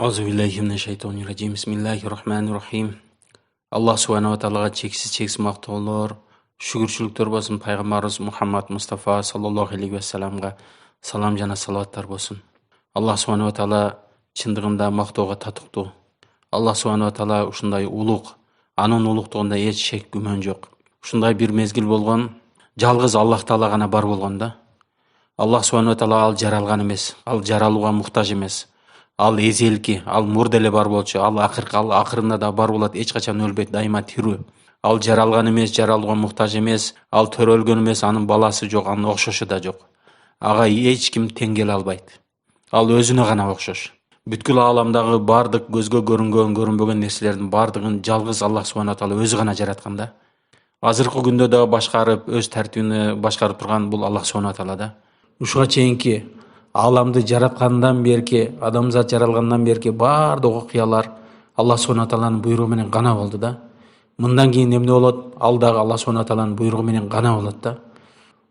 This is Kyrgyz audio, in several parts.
Аузубиллахи минаш-шайтонир-раджим. Бисмиллахир-рахманир-рахим. Аллах субханала тағалаға чексіз мақтаулар, шүгіршіліктер болсын. Пайғамбарымыз Мұхаммад Мұстафа саллаллаху алейхи вассаламға салам жана салауаттар болсын. Аллах субханала тағала чындығында мақтауға татықты. Аллах субханала тағала ушундай улуг, анын улугдугунда эч шек күмөн жок. Ушундай бир мезгил болгон, жалгыз Аллах Таала гана бар болгонда. Аллах субханала тағала ал жаралган эмес, ал жаралууга муктаж эмес. Ал эзелки, ал мурда эле бар болчу, ал акырында да бар болот, эч качан өлбөйт, дайыма тирүү. Ал жаралган эмес, жаралууга муктаж эмес, ал төрөлгөн эмес, анын баласы жок, анын окшошу да жок. Ага эч ким тең келе албайт. Ал өзүнө гана окшош. Бүткүл ааламдагы бардык көзгө көрүнгөн, көрүнбөгөн нерселердин бардыгын жалгыз Аллах субхана таала өзү гана жараткан да. Азыркы күндө да башкарып, өз тартибине башкарып турган бул Аллах субхана таала да. Ушуга чейинки аламды жараткандан берки, адамзат жаралгандан берки бардык окуялар Аллах субхана тааланын буйругу менен гана болду да. Мындан кийин эмне болот? Ал дагы Аллах субхана тааланын буйругу менен гана болот да.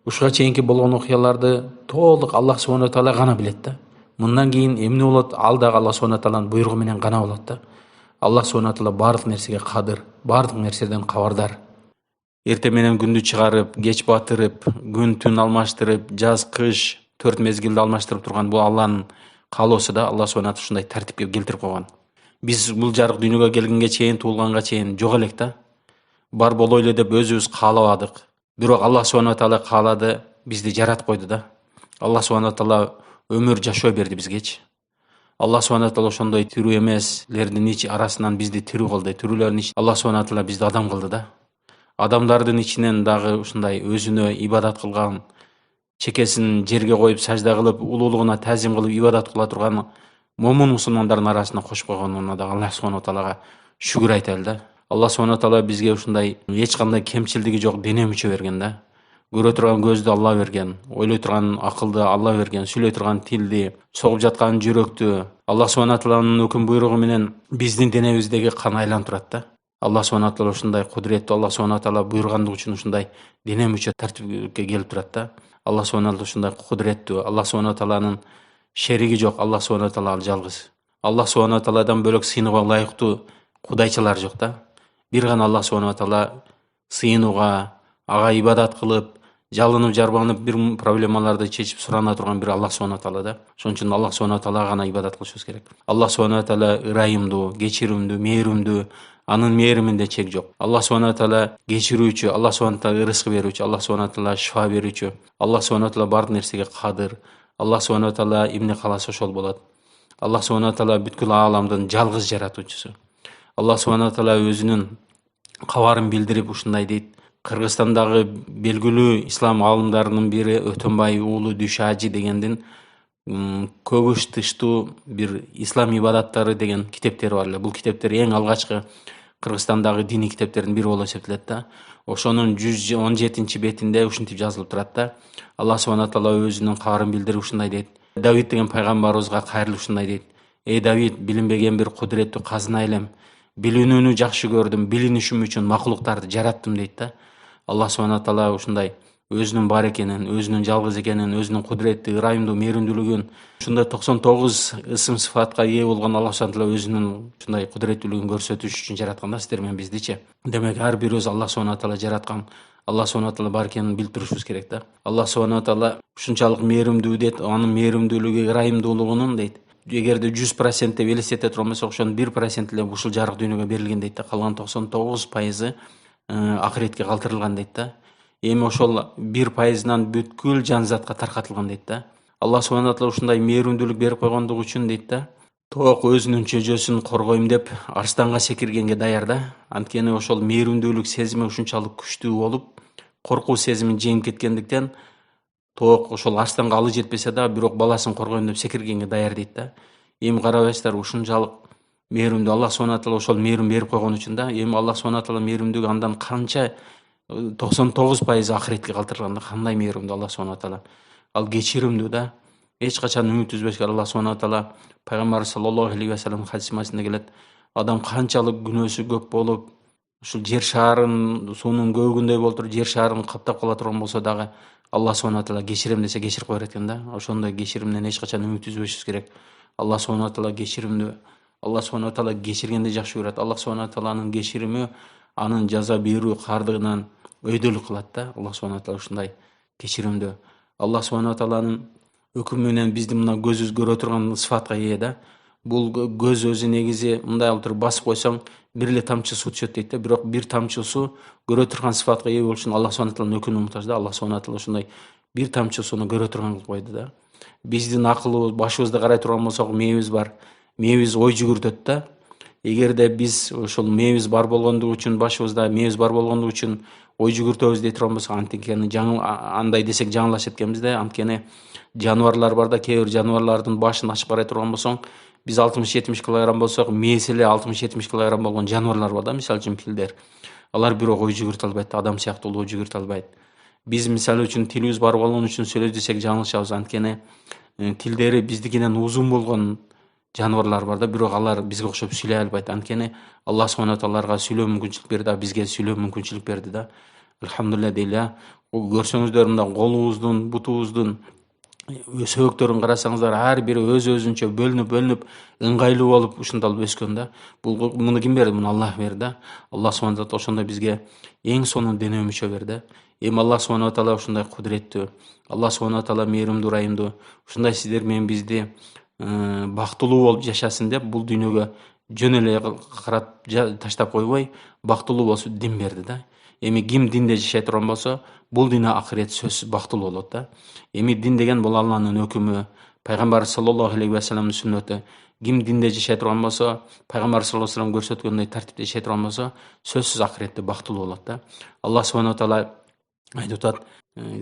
Ушуга чейинки болгон окуяларды толук Аллах субхана таала гана билет да. Мындан кийин эмне болот? Ал дагы Аллах субхана тааланын буйругу менен гана болот да. Аллах субхана таала бардык нерсеге кадыр, бардык нерседен кабардар. Эртең менен күндү чыгарып, кеч батырып, күн түн алмаштырып, жаз кыш 4 мезгилди алмаштырып турган бул Алланын каалоосу да. Аллах субхана таала ушундай тартипке келтирип койгон. Биз бул жарык дүйнөгө келгенге чейин, туулганга чейин жок элек да. Бар болойлу деп өзүбүз каалабадык. Бирок Аллах субхана таала каалады, бизди жаратып койду да. Аллах субхана таала өмүр жашоо берди бизгечи. Аллах субхана таала ошондой тирүү эмеслердин арасынан бизди тирүү кылды. Тирүүлөрдүн Аллах субхана таала бизди адам кылды да. Адамдардын ичинен дагы ушундай өзүнө ибадат кылган, чекесин жерге коюп сажда кылып, улуулугуна тазим кылып ибадат кыла турган момун мусулмандардын арасына кошуп койгонуна дагы Аллах субхана таалага шүгүр айтайлы да. Аллах субхана таала бизге ушундай эч кандай кемчилдиги жок дене мүчө берген да. Көрө турган көздү Алла берген, ойлой турган акылды Алла берген, сүйлөй турган тилди, согуп жаткан жүрөктү. Аллах субхана тааланын өкүм буйругу менен биздин денебиздеги кан айланып турат да. Аллах субхана таала ушундай кудуреттүү, Аллах субхана таала буйругандыгы үчүн ушундай дене мүчө тартипке келип турат да. Аллах субхана таала ушундай кудуреттүү. Аллах субхана тааланын шериги жок. Аллах субхана таала ал жалгыз. Аллах субхана тааладан бөлөк сыйынууга ылайыктуу кудайчылар жок да. Бир гана Аллах субхана таала сыйынууга, ага ибадат кылып, жалынып жарбанып бир проблемаларды чечип сурана турган бир Аллах субхана таала да. Ошон үчүн Аллах субхана таалага гана ибадат кылышыбыз керек. Аллах субхана таала ырайымдуу, кечиримдүү, мээримдүү. Анын мээриминде чек жок. Аллах субхана таала кечирүүчү, Аллах субхана таала рызык берүүчү, Аллах субхана таала шифа берүүчү. Аллах субхана таала бардык нерсеге кадыр. Аллах субхана таала эмне кааласа ошол болот. Аллах субхана таала бүткүл ааламдын жалгыз жаратуучусу. Аллах субхана таала өзүнүн кабарын билдирип ушундай дейт. Кыргызстандагы белгилүү ислам аалымдарынын бири Өтөнбай уулу Дүшажи дегендин көгүш тыштуу бир ислам ибадаттары деген китептери бар эле. Бул китептер эң алгачкы Кыргызстандагы диний китептердин бири болуп эсептелет да. Ошонун 117 бетинде ушинтип жазылып турат да. Аллах субхана таала өзүнүн кабарын билдирип ушундай дейт. Давид деген пайгамбарыбызга кайрылып ушундай дейт. Эй Давид, билинбеген бир кудуреттүү казына элем. Билинүүнү жакшы көрдүм, билинишим үчүн макулуктарды жараттым дейт да. Аллах субхана таала ушундай өзүнүн бар экенин, өзүнүн жалгыз экенин, өзүнүн кудуреттүү, ырайымдуу, мээримдүүлүгүн, ушундай 99 ысым сыфатка ээ болгон Аллах субхана таала өзүнүн ушундай кудуреттүүлүгүн көрсөтүш үчүн жараткан да сиздер менен биздичи. Демек ар бирибиз Аллах субхана таала жараткан, Аллах субхана таала бар экенин билип турушубуз керек да. Аллах субхана таала ушунчалык мээримдүү дейт, анын мээримдүүлүгү, ырайымдуулугунун дейт. Эгерде 100% деп элестете турган болсок, ошонун 1% эле ушул жарык дүйнөгө берилген дейт да. Калган 99% акыретке калтырылган дейт да. Эми ошол 1%нан бүткүл жанзатка таркатылган дейт да. Аллах субхана таала ушундай мээримдүүлүк берип койгондугу үчүн дейт да. Тоок өзүнүн чөжөсүн коргойм деп арстанга секиргенге даяр да. Анткени ошол мээримдүүлүк сезими ушунчалык күчтүү болуп, коркуу сезимин жеңип кеткендиктен тоок ошол арстанга алы жетпесе да, бирок баласын коргойм деп секиргенге даяр дейт да. Эми карабайсыздар, ушунчалык мээримдүү Аллах субхана таала ошол мээрим берип койгон үчүн да. Эми Аллах субхана таала мээримдүүлүгү андан канча 99% акыретке калтырганда кандай мээримдүү Аллах субхана таала. Ал кечиримдүү да. Эч качан үмүт үзбөш керек. Аллах субхана таала пайгамбар саллаллаху алейхи вассалам хадисинде келет. Адам канчалык күнөөсү көп болуп, ушул жер шарын суунун көөгүндөй болуп туруп, жер шарын каптап кала турган болсо дагы Аллах субхана таала кечирем десе кечирип коер экен да. Ошондой кечиримден эч качан үмүт үзбөшүбүз керек. Аллах субхана таала кечиримдүү. Алла Субхана Тағала кешіргенді жақсы көреді. Алла Субхана Тағаланың кешірімі анын жаза берүү кардыгынан өйдөлүк кылат да. Алла Субхана Тағала ушундай кечиримдүү. Алла Субхана Тағаланын өкүмү менен бизди мына көзүбүз көрө турган сыфатка ээ да. Бул көз өзү негизи мындай кылып туруп басып койсоң бир эле тамчы суу түшөт дейт да. Бирок бир тамчы суу көрө турган сыфатка ээ болуш үчүн Алла Субхана Тағаланын өкүмүнө муктаж да. Алла Субхана Тағала ушундай бир тамчы сууну көрө турган кылып койду да. Биздин акылыбыз, башыбызды карай турган болсок, мээбиз бар. Мээбиз ой жүгүртөт да. Эгерде биз ошол мээбиз бар болгондугу үчүн, башыбызда мээбиз бар болгондугу үчүн ой жүгүртөбүз дей турган болсок, анткени андай десек жаңылашат экенбиз да. Анткени жаныбарлар бар да, кээ бир жаныбарлардын башын ачып карай турган болсоң, биз 60-70 килограмм болсок, мээси эле 60-70 килограмм болгон жаныбарлар бар да, мисалы үчүн филдер. Алар бирок ой жүгүртө албайт, адам сыяктуу ой жүгүртө албайт. Биз мисалы үчүн тилибиз бар болгон үчүн сүйлөйт десек жаңылышабыз. Анткени тилдери биздикинен узун болгон жаныбарлар бар да, бирок алар бизге окшоп сүйлөй албайт. Анткени Алла Субхана Тағаларга сүйлөө мүмкүнчүлүк берди, бизге сүйлөө мүмкүнчүлүк берди да. Алхамдулилля дейли. Көрсөңүздөр мында колубуздун, бутубуздун сөбөктөрүн карасаңыздар, ар бири өз-өзүнчө бөлүнүп ыңгайлуу болуп ушундай өскөн да. Муну ким берди? Муну Аллах берди да. Алла Субхана Тағала ошондой бизге эң сонун дене мүчө берди. Эми Алла Субхана Тағала ушундай кудуреттүү, Алла Субхана Тағала мээримдүү, ырайымдуу, ушундай сиздер менен бизди бактылуу болуп жашасын деп бул дүйнөгө жөн эле карап таштап койбой, бактылуу болсун дин берди да. Эми ким динде жашай турган болсо, бул дүйнө акырет сөзсүз бактылуу болот да. Эми дин деген бул Алланын өкүмү, пайгамбар саллаллаху алейхи ва салламдын сүннөтү. Ким динде жашай турган болсо, пайгамбар саллаллаху алейхи ва саллам көрсөткөндөй тартипте жашай турган болсо, сөзсүз акыретте бактылуу болот да. Алла Субхана Тағала айтып атат,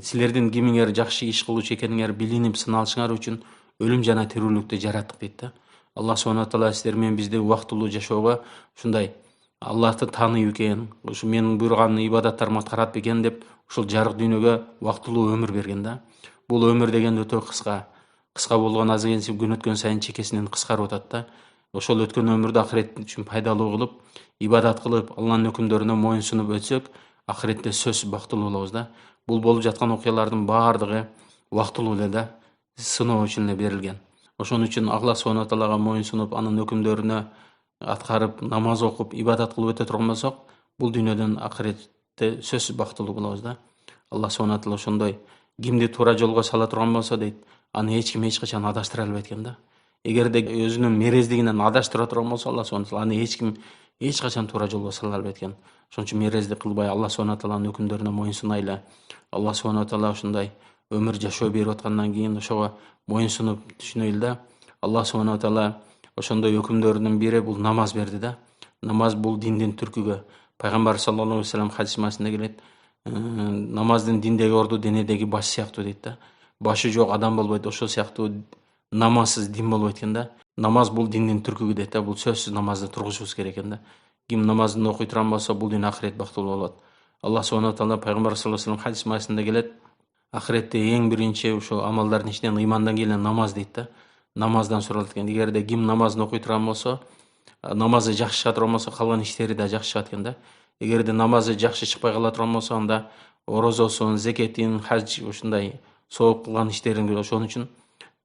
силердин кимиңер жакшы иш кылуучу экениңер билинип сыналышыңар үчүн өлүм жана тирүүлүктү жараттык дейт да. Алла Субхана Тағала сиздер менен бизди убактылуу жашоого ушундай Аллахты тааныйбы экен, ушу менин буйруган ибадаттарыма таратып экен деп ушул жарык дүйнөгө убактылуу өмүр берген да. Бул өмүр деген өтө кыска. Кыска болгон азы келип күн өткөн сайын чекесинен кыскарып атат да. Ошол өткөн өмүрдү акырет үчүн пайдалуу кылып, ибадат кылып, Алланын өкүмдөрүнө моюн сунуп өтсөк, акыретте сөзсүз бактылуу болобуз да. Бул болуп жаткан окуялардын баардыгы убактылуу эле да, сыноо үчүн эле берилген. Ошон үчүн Алла Субхана Тағалага моюн сунуп, анын өкүмдөрүнө аткарып, намаз окуп, ибадат кылып өтө турган болсок, бул дүйнөдөн акыретте сөзсүз бактылуу болобуз да. Алла Субхана Тағала ошондой кимди туура жолго сала турган болсо дейт, аны эч ким эч качан адаштыра албайт экен да. Эгерде өзүнүн мерездигинен адаштыра турган болсо, Алла Субхана Тағала аны эч ким эч качан туура жолго сала албайт экен. Ошон үчүн мерездик кылбай, Алла Субхана Тағаланын өкүмдөрүнө моюн сунайлы. Алла Субхана Тағала ушундай өмүр жашоо берип аткандан кийин ошого моюн сунуп түшүнөйлү да. Алла Субхана Тағала ошондой өкүмдөрүнүн бири бул намаз берди да. Намаз бул диндин түркүгө. Пайгамбар саллаллаху алейхи ва саллям хадисинде келет, намаздын диндеги орду денедеги баш сыяктуу дейт да. Башы жок адам болбойт, ошол сыяктуу намазсыз дин болбойт экен да. Намаз бул диндин түркүгү дейт да. Бул сөзсүз намазды тургузушубуз керек экен да. Ким намазын окуй турган болсо, бул дүйнө акырет бактылуу болот. Алла Субхана Тағала пайгамбар саллаллаху алейхи ва саллям хадисинде келет, акыретте эң биринчи ушул амалдардын ичинен ыймандан кийин намаз дейт да. Намаздан суралат экен. Эгерде ким намазын окуй турган болсо, намазы жакшы чыга турган болсо, калган иштери да жакшы чыгат экен да. Эгерде намазы жакшы чыкпай кала турган болсо, анда орозосун, зекетин, хадж ушундай сооп кылган иштерин көрөт. Ошон үчүн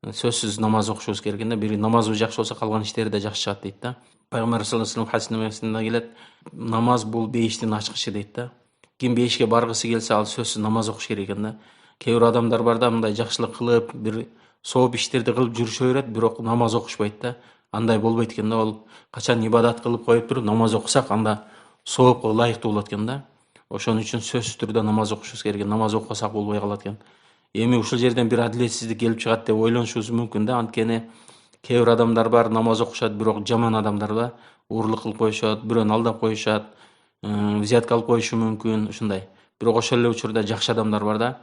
сөзсүз намаз окушубуз керек экен да. Бир намазы жакшы болсо, калган иштери да жакшы чыгат дейт да. Пайгамбар саллаллаху алейхи ва саллям хадисинде келет, намаз бул бейиштин ачкычы дейт да. Ким бейишке баргысы келсе, ал сөзсүз намаз окуш керек экен да. Кээ бир адамдар бар да, мындай жакшылык кылып, бир сооп иштерди кылып жүрүшө берет, бирок намаз окушпайт да. Андай болбойт экен да. Ол качан ибадат кылып коюп туруп намаз окусак, анда соопко ылайыктуу болот экен да. Ошон үчүн сөзсүз түрдө намаз окушубуз керек. Намаз окусак болбой калат экен. Эми ушул жерден бир адилетсиздик келип чыгат деп ойлонушубуз мүмкүн да. Анткени кээ бир адамдар бар, намаз окушат, бирок жаман адамдар да, уурлук кылып коюшат, бирөөнү алдап коюшат, взятка алып коюшу мүмкүн, ушундай. Бирок ошол эле учурда жакшы адамдар бар да,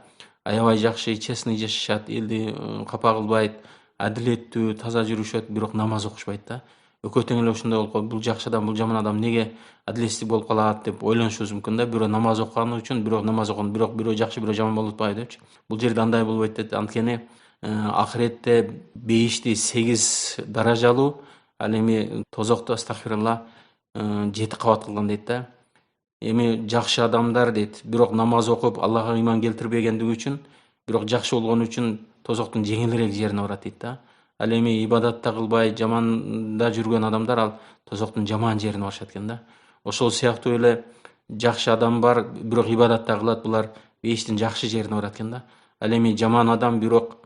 аябай жакшы, честный жашашат, элди капа кылбайт, адилеттүү, таза жүрүшөт, бирок намаз окушпайт да. Экөө тең эле ушундай болуп калып, бул жакшы адам, бул жаман адам неге адилетсиздик болуп калат деп ойлонушубуз мүмкүн да. Бирөө намаз окуганы үчүн, бирөө намаз окуган, бирок бирөө жакшы, бирөө жаман болуп атпайбы депчи. Бул жерде андай болбойт дейт. Анткени акыретте бейишти 8 даражалуу, ал эми тозокту астагфирулла 7 кабат кылган дейт да. Эми жакшы адамдар дейт, бирок намаз окуп Аллага ыйман келтирбегендиги үчүн, бирок жакшы болгону үчүн тозоктун жеңилирээк жерине барат дейт да. Ал эми ибадатта кылбай жаманда жүргөн адамдар ал тозоктун жаман жерине барышат экен да. Ошол сыяктуу эле жакшы адам бар, бирок ибадатта кылат, булар бейиштин жакшы жерине барат экен да. Ал эми жаман адам бирок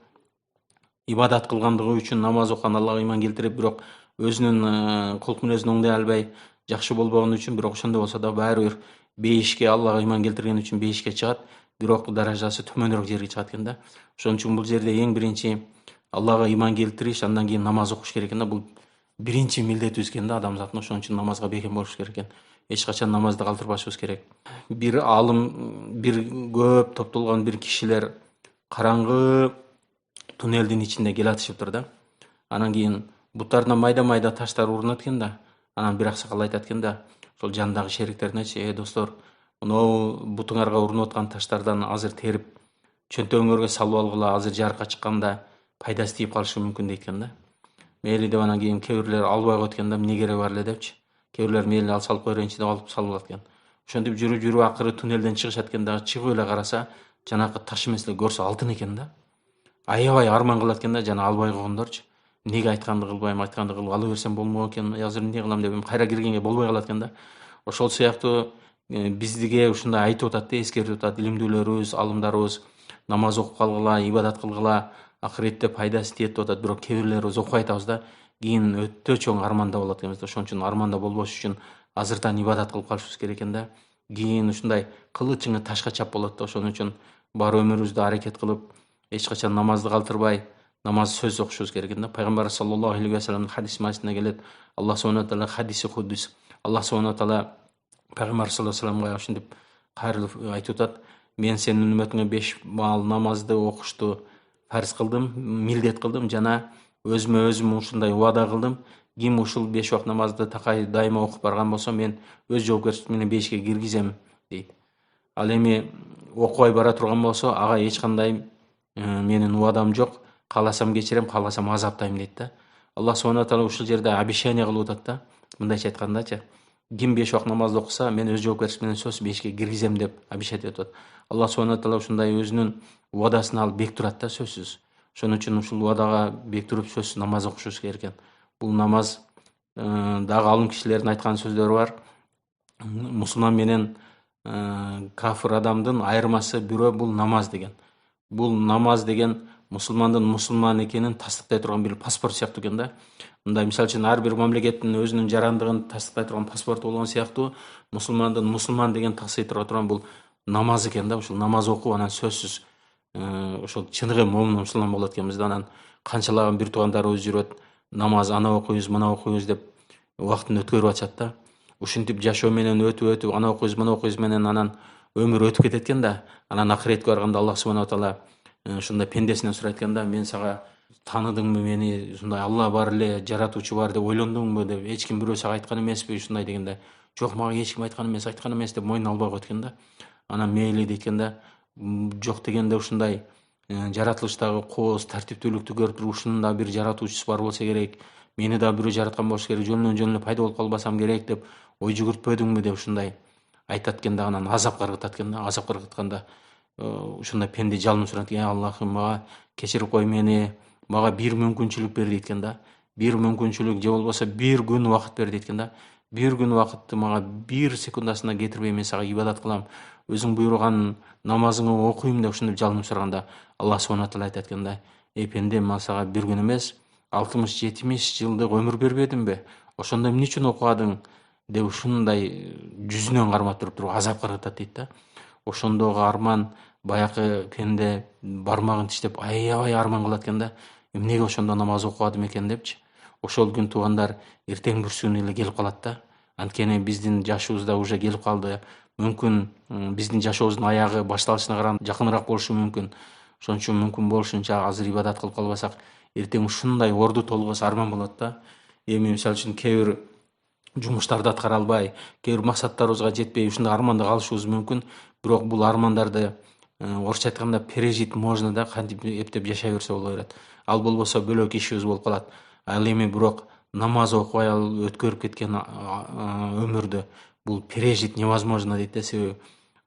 ибадат кылгандыгы үчүн, намаз окуган, Аллага ыйман келтирип, бирок өзүнүн кулк мүнөзүн оңдой албай жакшы болбогон үчүн, бирок ошондой болсо да баары бир бейишке, Аллага ыйман келтирген үчүн бейишке чыгат, бирок даражасы төмөнүрөөк жерге чыгат экен да. Ошон үчүн бул жерде эң биринчи Аллага ыйман келтириш, андан кийин намаз окуш керек экен да. Бул биринчи милдетибиз экен да адамзаттын. Ошон үчүн намазга бекем болуш керек экен. Эч качан намазды калтырбашыбыз керек. Бир алым, бир көп топтолгон бир кишилер караңгы туннелдин ичинде келатышыптыр да. Анан кийин буттарына майда таштар урунат экен да. Анан бир аксакал айтат экен да, ошол жандагы шериктерине: достор, мынау бутуңарга урунуп аткан таштардан азыр терип чөнтөгүңөргө салып алгыла, азыр жарыкка чыкканда пайдасы тийип калышы мүмкүн дейт экен да. Мейли деп анан кийин кээ бирлер албай коет экен да, эмне кереги бар эле депчи. Кээ бирлер мейли ал салып коерейинчи деп алып салып алат экен. Ошентип жүрүп акыры туннелден чыгышат экен да. Чыгып эле караса, жанакы таш эмес эле көрсө алтын экен да. Аябай арман кылат экен да, жана албай койгондорчу. Эмнеге айтканды кылбайм, айтканды кылып ала берсем болмок экен, азыр эмне кылам деп кайра киргенге болбой калат экен да. Ошол сыяктуу бизге ушундай айтып атат да, эскертип атат илимдүүлөрүбүз, алымдарыбыз: намаз окуп калгыла, ибадат кылгыла, акыретте пайдасы тиет деп атат. Бирок кээ бирлерибиз окуп атабыз да, кийин өтө чоң арманда болот экенбиз да. Ошон үчүн арманда болбош үчүн азыртан ибадат кылып калышыбыз керек экен да. Кийин ушундай кылычыңы ташка чап болот да. Ошон үчүн бар өмүрүбүздө аракет кылып, эч качан намазды калтырбай, намаз сөз окушубуз керек экен да. Пайгамбар саллаллаху алейхи ва салламдын хадис маасында келет. Аллах субхана таала хадиси кудус. Аллах субхана таала Пайгамбар саллаллаху алейхи ва салламга ушинтип кайрылып айтып атат: мен сенин үммөтүңө 5 маал намазды окушту фарз кылдым, милдет кылдым жана өзүм ушундай убада кылдым. Ким ушул 5 убакыт намазды такай дайыма окуп барган болсо, мен өз жоопкерчилигим менен бейишке киргизем дейт. Ал эми окубай бара турган болсо, ага эч кандай менин убадам жок. Кааласам кечирем, кааласам азаптайм дейт да. Аллах субхана таала ушул жерде обещание кылып атат да. Мындайча айткандачы, ким 5 убакыт намазды окуса, мен өз жоопкерчилигим менен сөзсүз бейишке киргизем деп обещать этип атат. Аллах субхана таала ушундай өзүнүн убадасын алып бек турат да, сөзсүз. Ошон үчүн ушул убадага бек туруп сөзсүз намаз окушубуз керек экен. Бул намаз дагы алым кишилердин айткан сөздөрү бар. Мусулман менен кафир адамдын айырмасы бирөө, бул намаз деген. Бул намаз деген мусулмандын мусулман экенин тастыктай турган бир паспорт сыяктуу экен да. Мындай мисалы үчүн ар бир мамлекеттин өзүнүн жарандыгын тастыктай турган паспорту болгон сыяктуу, мусулмандын мусулман деген тастый турган бул намаз экен да. Ушул намаз окуп, анан сөзсүз ошол чыныгы момун мусулман болот экенбиз да. Анан канчалаган бир туугандарыбыз жүрөт, намаз ана окуйбуз, мына окуйбуз деп убактын өткөрүп атышат да. Ушинтип жашоо менен өтүп, ана окуйбуз, мына окуйбуз менен анан өмүр өтүп кетет экен да. Анан акыретке барганда Аллах субхана таала ушундай пендесинен сурайт экен да: мен сага таныдыңбы мени, ушундай Алла бар эле, жаратуучу бар деп ойлондуңбу деп, эч ким бирөө сага айткан эмеспи ушундай дегенде, жок, мага эч ким айткан эмес деп мойнуна албай коет экен да. Анан мейли дейт экен да, жок дегенде ушундай жаратылыштагы кооз, тартиптүүлүктү көрүп туруп, ушунун да бир жаратуучусу бар болсо керек, мени да бирөө жараткан болуш керек, жөн эле пайда болуп калбасам керек деп ой жүгүртпөдүңбү деп ушундай айтат экен да. Анан азап кыргытат экен да. Азап кыргытканда ушундай пенде жалынып сурайт экен: Аллахым, мага кечирип кой мени, мага бир мүмкүнчүлүк бер дейт экен да. Бир мүмкүнчүлүк же болбосо бир күн убакыт бер дейт экен да. Бир күн убакытты мага бир секундасына кетирбей мен сага ибадат кылам, өзүң буйруган намазыңы окуйм деп ушинтип жалынып сураганда, Аллах субхана таала айтат экен да: эй пендем, мен сага бир күн эмес, 60-70 жылдык өмүр бербедимби? Ошондо эмне үчүн окубадың деп ушундай жүзүнөн кармап туруп азап кыргытат дейт да. Ошондогу арман, баякы пенде бармагын тиштеп аябай арман кылат экен да. Эмнеге ошондо намаз окубадым экен депчи. Ошол күн туугандар эртең бүрсүн эле келип калат да. Анткени биздин жашыбыз да уже келип калды. Мүмкүн биздин жашообуздун аягы башталышына карап жакыныраак болушу мүмкүн. Ошон үчүн мүмкүн болушунча азыр ибадат кылып калбасак, эртең ушундай орду толгоос арман болот да. Эми мисалы үчүн кээ бир жумуштарды аткара албай, кээ бир максаттарыбызга жетпей ушундай арманда калышыбыз мүмкүн. Бирок бул армандарды орусча айтканда пережить можно да, кантип эптеп жашай берсе боло берет. Ал болбосо бөлөк ишибиз болуп калат. Ал эми бирок намаз окубай ал өткөрүп кеткен өмүрдү бул пережить невозможно дейт да. Себеби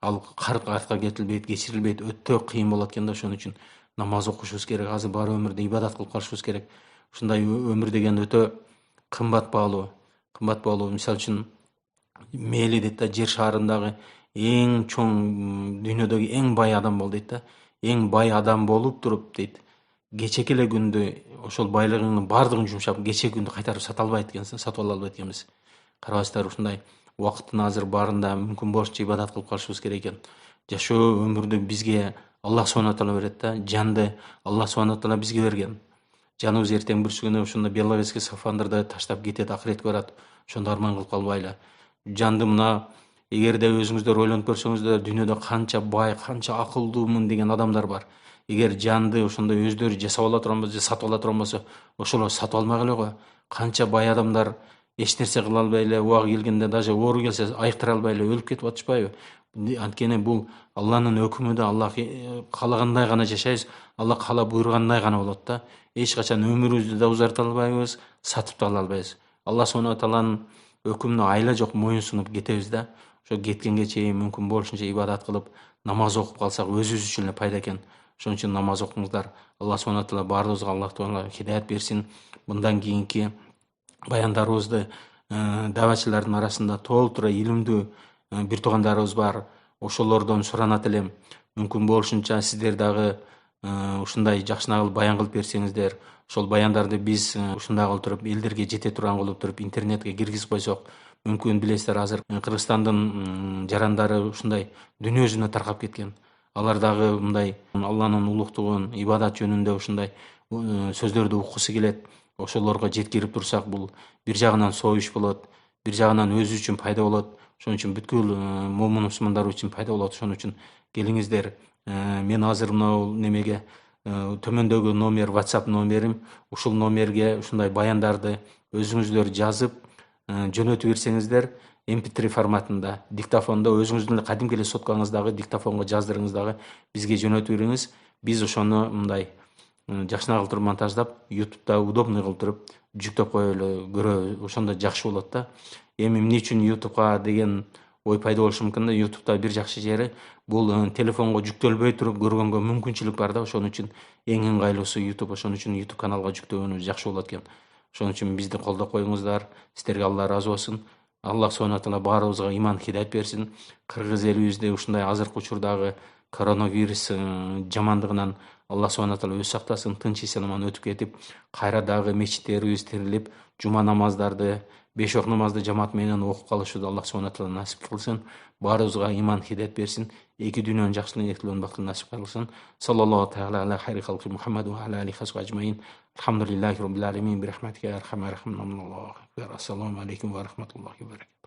ал артка кетилбейт, кечирилбейт, өтө кыйын болот экен да. Ошон үчүн намаз окушубуз керек. Азыр бар өмүрдө ибадат кылып калышыбыз керек. ушундай өмүр деген өтө кымбат баалуу. Мисалы үчүн мээли дейт да, жер шаарындагы эң чоң, дүйнөдөгү эң бай адам бол дейт да. Эң бай адам болуп туруп дейт, кечеки эле күндө ошол байлыгыңдын баардыгын жумшап, кечеки күндү кайтарып сата албайт экенсиң, сатып ала албайт экенбиз. Карабайсыздарбы, ушундай убакыттын азыр баарында мүмкүн болушунча ибадат кылып калышыбыз керек экен. Жашоо өмүрдү бизге Аллах субхана таала берет да, жанды Аллах субхана таала бизге берген. Жаныбыз эртең бүрсү күнү ушундай биологический скафандрды таштап кетет, акыретке барат. Ошондо арман кылып калбайлы. Жанды мына, эгерде өзүңүздөр ойлонуп көрсөңүздөр, дүйнөдө канча бай, канча акылдуумун деген адамдар бар. Эгер жанды ошондой өздөрү жасап ала турган болсо, сатып ала турган болсо, ошолор сатып алмай эле го. Канча бай адамдар эч нерсе кыла албай эле, убагы келгенде даже оору келсе айыктыра албай эле өлүп кетип атышпайбы? Анткени бул Алланын өкүмү да, Аллах каалагандай гана жашайбыз, Аллах каала буйругандай гана болот да. Эч качан өмүрүбүздү да узарта албайбыз, сатып да ала албайбыз. Аллах субхана тааланын өкүмүнө айла жок моюн сунуп кетебиз да. Ошо кеткенге чейин мүмкүн болушунча ибадат кылып, намаз окуп калсак өзүбүз үчүн эле пайда экен. Ошон үчүн намаз окуңуздар. Аллах субхана таала баарыбызга Аллах таала хидаят берсин. Мындан кийинки баяндарыбызды давачылардын арасында толтура илимдүү бир туугандарыбыз бар. Ошолордон суранат элем. Мүмкүн болушунча сиздер дагы ушундай жакшына кылып баян кылып берсеңиздер, ошол баяндарды биз ушундай кылып туруп элдерге жете турган кылып туруп интернетке киргизип койсок, мүмкүн билесиздер, азыр Кыргызстандын жарандары ушундай дүйнө жүзүнө таркап кеткен. Алар дагы мындай Алланын улуктугун, ибадат жөнүндө ушундай сөздөрдү уккусу келет. Ошолорго жеткирип турсак, бул бир жагынан союш болот, бир жагынан өзү үчүн пайда болот. Ошон үчүн бүткүл момун мусулмандар үчүн пайда болот. Ошон үчүн келиңиздер, мен азыр мынау немеге төмөндөгү номер, WhatsApp номерим, ушул номерге ушундай баяндарды өзүңүздөр жазып жөнөтүп берсеңиздер, MP3 форматында, диктофондо өзүңүздүн кадимки эле соткаңыздагы диктофонго жаздырыңыз дагы бизге жөнөтүп бериңиз. Биз ошону мындай жакшына кылып туруп монтаждап, YouTube'да удобный кылып туруп жүктөп коелу, көрөбүз. Ошондо жакшы болот да. Эми эмне үчүн YouTube'га деген ой пайда болушу мүмкүн да. YouTube'да бир жакшы жери, бул телефонго жүктөлбөй туруп көргөнгө мүмкүнчүлүк бар да. Ошон үчүн эң ыңгайлуусу YouTube. Ошон үчүн YouTube каналга жүктөгөнүбүз жакшы болот экен. Ошон үчүн бизди колдоп коюңуздар. Сиздерге Алла ыраазы болсун. Аллах субхана таала баарыбызга иман хидаят берсин. Кыргыз элибизде ушундай азыркы учурдагы коронавирус жамандыгынан Аллах субхана таала өз сактасын, тынч эсен аман өтүп кетип, кайра дагы мечиттерибиз тирилип, жума намаздарды, 5 ок намазды жамаат менен окуп калышыбызды Аллах субхана таала насип кылсын. Баарыбызга иман хидаят берсин. Эки дүйнөнүн жакшылыгын, эки бактын насип кылсын. Саллаллаху таала аля хайри халқи Мухаммад ва аля алихи хасби ажмаин. Алхамдулиллахи роббил алемин, бирахматика я архамар рахимин. Ассаламу алейкум ва рахматуллахи ва баракатух.